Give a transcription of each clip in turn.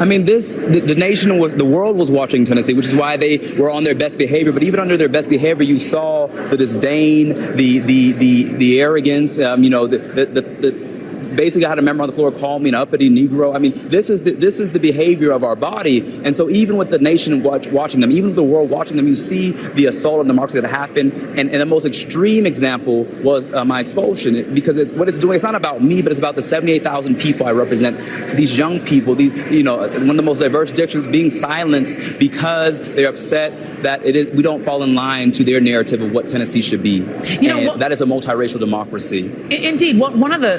I mean, the nation the world was watching Tennessee, which is why they were on their best behavior. But even under their best behavior, you saw the disdain, the arrogance, basically I had a member on the floor call me an uppity Negro. I mean, this is the behavior of our body. And so even with the nation watching them, even with the world watching them, you see the assault on democracy that happened. And the most extreme example was my expulsion, because what it's doing, it's not about me, but it's about the 78,000 people I represent. These young people, one of the most diverse districts being silenced because they're upset that we don't fall in line to their narrative of what Tennessee should be. That is a multiracial democracy. Indeed,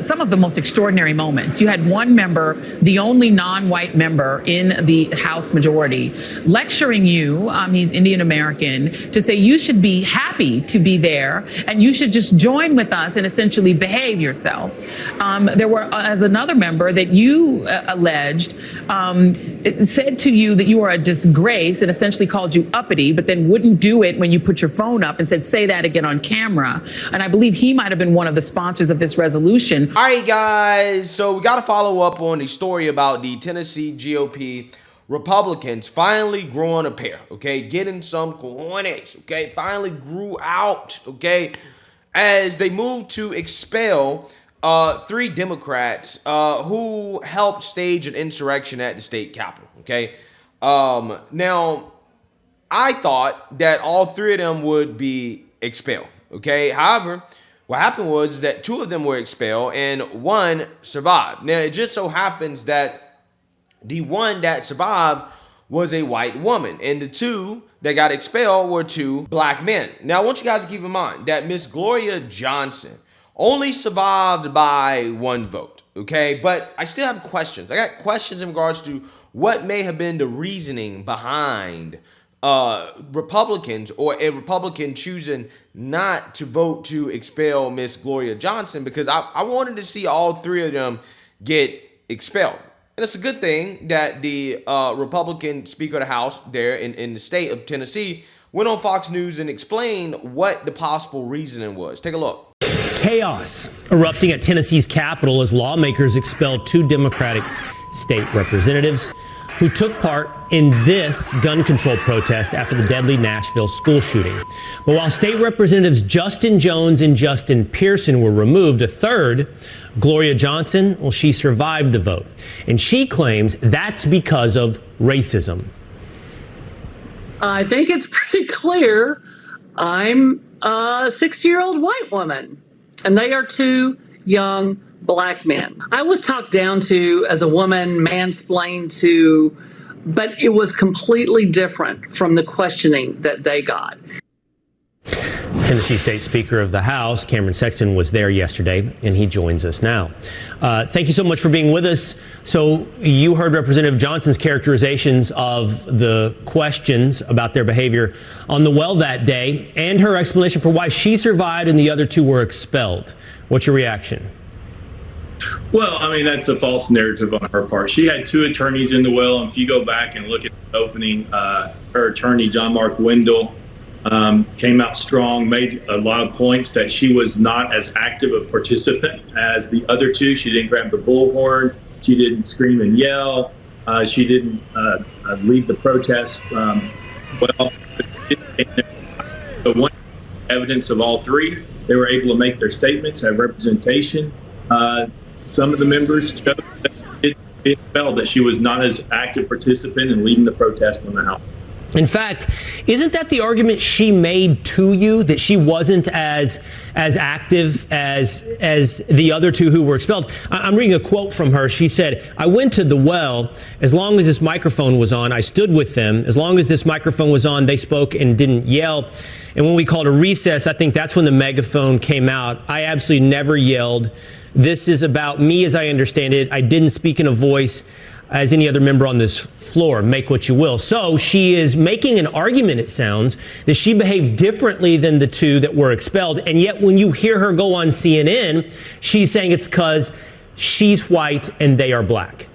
some of the most extraordinary moments. You had one member, the only non-white member in the House majority, lecturing you, he's Indian American, to say you should be happy to be there and you should just join with us and essentially behave yourself. There were, as another member that you alleged, it said to you that you are a disgrace and essentially called you uppity, but then wouldn't do it when you put your phone up and said, say that again on camera. And I believe he might have been one of the sponsors of this resolution. All right, guys, so we got to follow up on the story about the Tennessee GOP Republicans finally growing a pair, okay, getting some cojones, okay, finally grew out, okay, as they moved to expel 3 Democrats who helped stage an insurrection at the state capitol, okay. Now, I thought that all 3 of them would be expelled, okay. However, what happened was that 2 of them were expelled and 1 survived. Now, it just so happens that the one that survived was a white woman, and the 2 that got expelled were 2 black men. Now, I want you guys to keep in mind that Miss Gloria Johnson only survived by 1 vote, okay? But I still have questions. I got questions in regards to what may have been the reasoning behind Republicans, or a Republican choosing not to vote to expel Miss Gloria Johnson, because I wanted to see all 3 of them get expelled. And it's a good thing that the Republican Speaker of the House there in the state of Tennessee went on Fox News and explained what the possible reasoning was. Take a look. Chaos erupting at Tennessee's Capitol as lawmakers expelled 2 Democratic state representatives who took part in this gun control protest after the deadly Nashville school shooting. But while state representatives Justin Jones and Justin Pearson were removed, a 3rd, Gloria Johnson, well, she survived the vote. And she claims that's because of racism. I think it's pretty clear I'm a 60-year-old white woman, and they are 2 young black men. I was talked down to as a woman, mansplained to, but it was completely different from the questioning that they got. Tennessee State Speaker of the House, Cameron Sexton, was there yesterday, and he joins us now. Thank you so much for being with us. So you heard Representative Johnson's characterizations of the questions about their behavior on the well that day, and her explanation for why she survived and the other 2 were expelled. What's your reaction? Well, I mean, that's a false narrative on her part. She had 2 attorneys in the well, and if you go back and look at the opening, her attorney, John Mark Wendell, came out strong, made a lot of points that she was not as active a participant as the other 2. She didn't grab the bullhorn. She didn't scream and yell. She didn't lead the protest. The one evidence of all 3, they were able to make their statements, have representation. Some of the members chose that it felt that she was not as active participant in leading the protest in the House. In fact, isn't that the argument she made to you, that she wasn't as active as the other 2 who were expelled? I'm reading a quote from her. She said, "I went to the well. As long as this microphone was on, I stood with them. As long as this microphone was on, they spoke and didn't yell. And when we called a recess, I think that's when the megaphone came out. I absolutely never yelled. This is about me as I understand it. I didn't speak in a voice as any other member on this floor. Make what you will." So she is making an argument, it sounds, that she behaved differently than the 2 that were expelled. And yet when you hear her go on CNN, she's saying it's because she's white and they are black.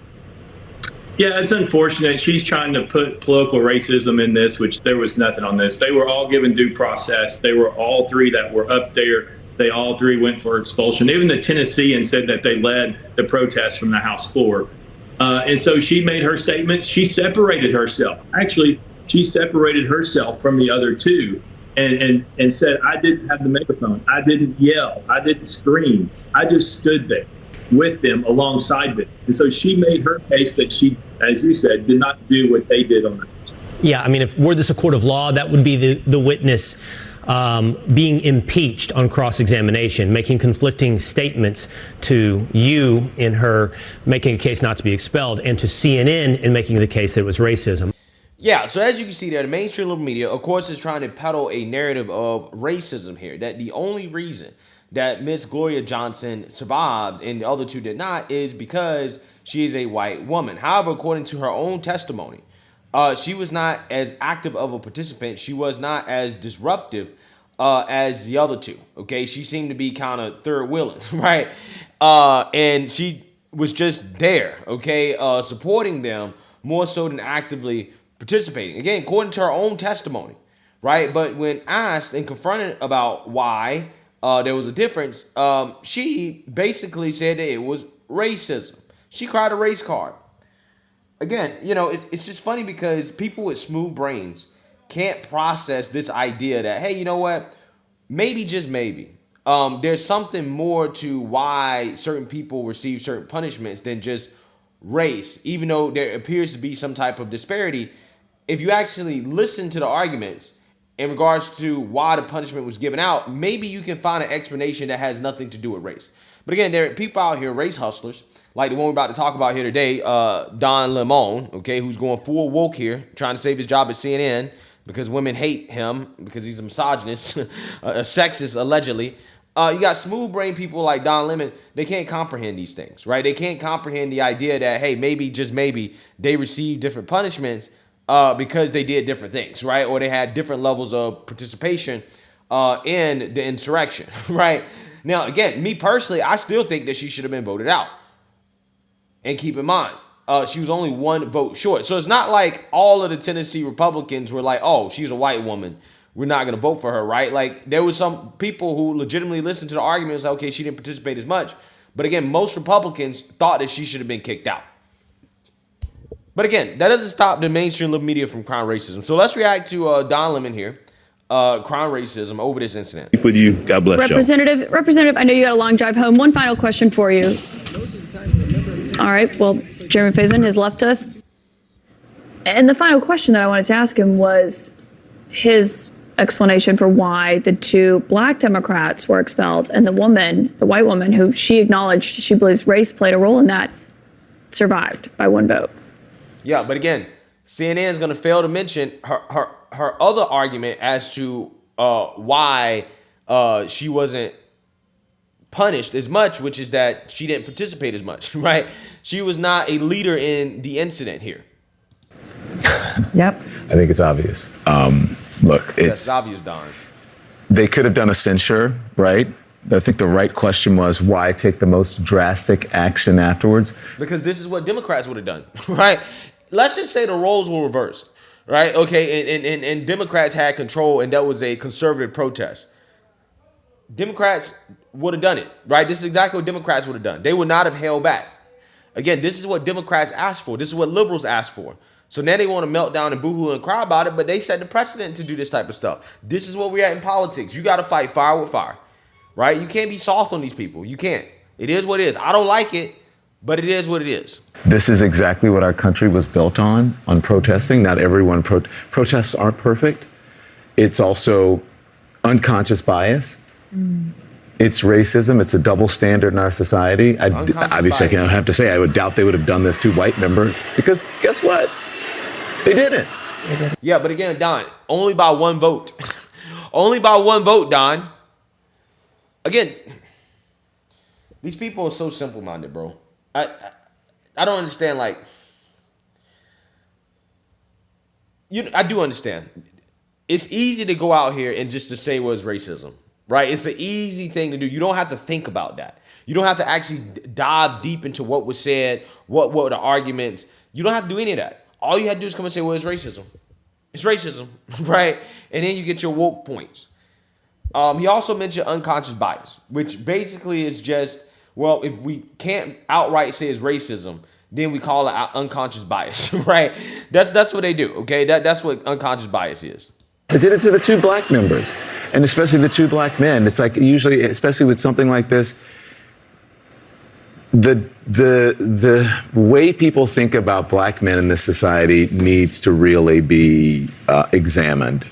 Yeah, it's unfortunate. She's trying to put political racism in this, which there was nothing on this. They were all given due process. They were all 3 that were up there. They all 3 went for expulsion. Even the Tennessean said that they led the protest from the House floor. And so she made her statements. She separated herself. Actually, she separated herself from the other two and said, I didn't have the megaphone. I didn't yell. I didn't scream. I just stood there with them, alongside them. And so she made her case that she, as you said, did not do what they did on the news. Yeah, I mean, if were this a court of law, that would be the witness being impeached on cross-examination, making conflicting statements to you in her making a case not to be expelled, and to CNN in making the case that it was racism. Yeah, so as you can see there, the mainstream liberal media, of course, is trying to peddle a narrative of racism here, that the only reason that Miss Gloria Johnson survived and the other two did not is because she is a white woman. However, according to her own testimony, she was not as active of a participant. She was not as disruptive as the other two. Okay, she seemed to be kind of third wheeling, right? And she was just there, okay, supporting them more so than actively participating. Again, according to her own testimony, right? But when asked and confronted about why there was a difference, she basically said that it was racism. She cried a race card. Again, you know, it's just funny because people with smooth brains can't process this idea that, hey, you know what? Maybe, just maybe, there's something more to why certain people receive certain punishments than just race, even though there appears to be some type of disparity. If you actually listen to the arguments in regards to why the punishment was given out, maybe you can find an explanation that has nothing to do with race. But again, there are people out here, race hustlers, like the one we're about to talk about here today, Don Lemon, okay, who's going full woke here, trying to save his job at CNN because women hate him because he's a misogynist, a sexist, allegedly. You got smooth brain people like Don Lemon. They can't comprehend these things, right? They can't comprehend the idea that, hey, maybe, just maybe, they receive different punishments because they did different things, right? Or they had different levels of participation in the insurrection, right? Now, again, me personally, I still think that she should have been voted out. And keep in mind, she was only one vote short. So it's not like all of the Tennessee Republicans were like, oh, she's a white woman, we're not going to vote for her, right? Like, there was some people who legitimately listened to the arguments, like, okay, she didn't participate as much. But again, most Republicans thought that she should have been kicked out. But again, that doesn't stop the mainstream liberal media from crying racism. So let's react to Don Lemon here, crying racism over this incident. With you, God bless you. Representative, I know you got a long drive home. One final question for you. All right, well, Chairman Faison has left us. And the final question that I wanted to ask him was his explanation for why the two black Democrats were expelled and the woman, the white woman, who she acknowledged she believes race played a role in that, survived by one vote. Yeah, but again, CNN is going to fail to mention her other argument as to why she wasn't punished as much, which is that she didn't participate as much, right? She was not a leader in the incident here. Yep. I think it's obvious. Look, That's obvious, Don. They could have done a censure, right? I think the right question was, why take the most drastic action afterwards? Because this is what Democrats would have done, right? Let's just say the roles were reversed, right? Okay, and Democrats had control and that was a conservative protest. Democrats would have done it, right? This is exactly what Democrats would have done. They would not have held back. Again, this is what Democrats asked for. This is what liberals asked for. So now they want to melt down and boohoo and cry about it, but they set the precedent to do this type of stuff. This is what we're at in politics. You got to fight fire with fire, right? You can't be soft on these people. You can't. It is what it is. I don't like it, but it is what it is. This is exactly what our country was built on protesting. Not everyone, protests aren't perfect. It's also unconscious bias. It's racism. It's a double standard in our society. Obviously, I have to say, I would doubt they would have done this to white members because guess what? They didn't. Yeah, but again, Don, only by one vote. Only by one vote, Don. Again, these people are so simple-minded, bro. I don't understand, like, I do understand. It's easy to go out here and just to say was racism, right? It's an easy thing to do. You don't have to think about that. You don't have to actually dive deep into what was said, what were the arguments. You don't have to do any of that. All you have to do is come and say, well, it's racism. It's racism, right? And then you get your woke points. He also mentioned unconscious bias, which basically is just Well, if we can't outright say it's racism, then we call it unconscious bias, right? That's what they do, okay? That's what unconscious bias is. I did it to the 2 black members, and especially the 2 black men. It's like usually, especially with something like this, the way people think about black men in this society needs to really be examined,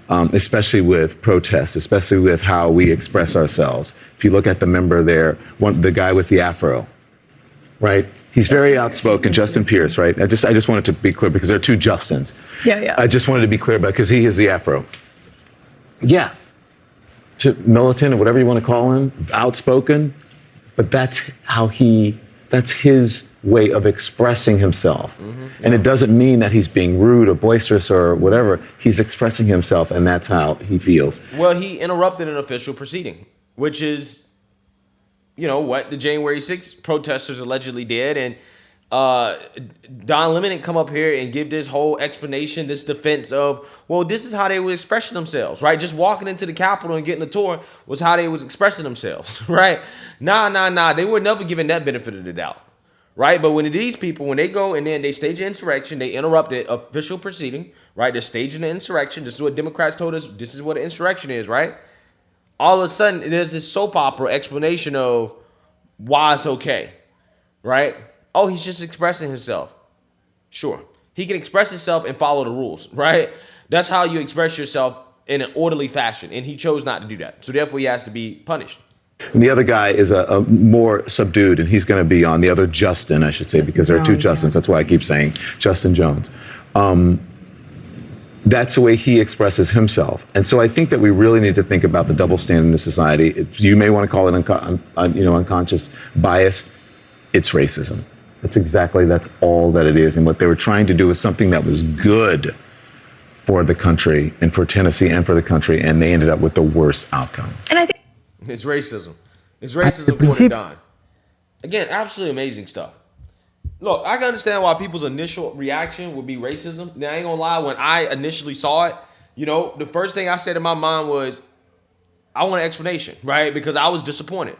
especially with protests, especially with how we express ourselves. If you look at the member there, the guy with the afro, right? He's very outspoken, Justin Pierce, right? I just wanted to be clear because there are 2 Justins. Yeah. I just wanted to be clear about because he is the afro. Yeah, militant or whatever you want to call him, outspoken, but that's his way of expressing himself. And it doesn't mean that he's being rude or boisterous or whatever. He's expressing himself, and that's how he feels. Well, he interrupted an official proceeding, which is, you know, what the January 6th protesters allegedly did. And Don Lemon didn't come up here and give this whole explanation, this defense of, well, this is how they were expressing themselves, right? Just walking into the Capitol and getting a tour was how they was expressing themselves, right? Nah. They were never given that benefit of the doubt, right? But when these people, when they go and then they stage an insurrection, they interrupt the official proceeding, right? They're staging an insurrection. This is what Democrats told us. This is what an insurrection is, right? All of a sudden, there's this soap opera explanation of why it's okay, right? Oh, he's just expressing himself. Sure. He can express himself and follow the rules, right? That's how you express yourself in an orderly fashion, and he chose not to do that. So therefore, he has to be punished. And the other guy is a more subdued, and he's going to be on the other Justin, I should say, because there are 2 Justins. That's why I keep saying Justin Jones. That's the way he expresses himself. And so I think that we really need to think about the double standard in society. You may want to call it unconscious bias. It's racism. That's all that it is. And what they were trying to do was something that was good for the country and for Tennessee and for the country, and they ended up with the worst outcome. And I think It's racism. It's racism for the dime. Again, absolutely amazing stuff. Look, I can understand why people's initial reaction would be racism. Now, I ain't gonna lie, when I initially saw it, you know, the first thing I said in my mind was, I want an explanation, right? Because I was disappointed.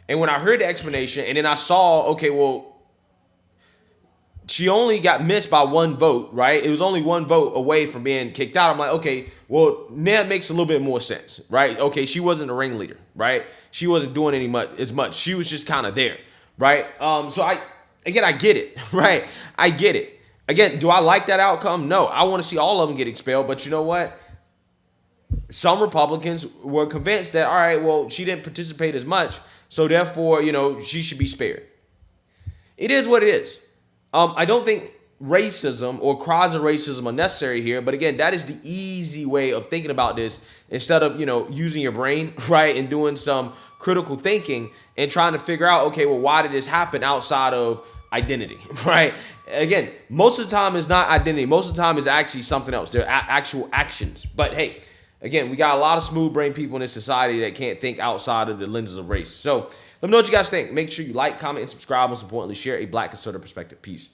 And when I heard the explanation and then I saw, okay, well, she only got missed by 1 vote, right? It was only 1 vote away from being kicked out. I'm like, okay, well, now it makes a little bit more sense, right? Okay, she wasn't a ringleader, right? She wasn't doing as much. She was just kind of there, right? So I get it, right? I get it. Again, do I like that outcome? No, I want to see all of them get expelled. But you know what? Some Republicans were convinced that, all right, well, she didn't participate as much, so therefore, you know, she should be spared. It is what it is. I don't think racism or cries of racism are necessary here. But again, that is the easy way of thinking about this instead of, you know, using your brain, right, and doing some critical thinking and trying to figure out, okay, well, why did this happen outside of identity, right? Again, most of the time it's not identity. Most of the time it's actually something else. They're actual actions. But hey, again, we got a lot of smooth brain people in this society that can't think outside of the lenses of race. So let me know what you guys think. Make sure you like, comment, and subscribe. Most importantly, share a Black conservative perspective. Peace.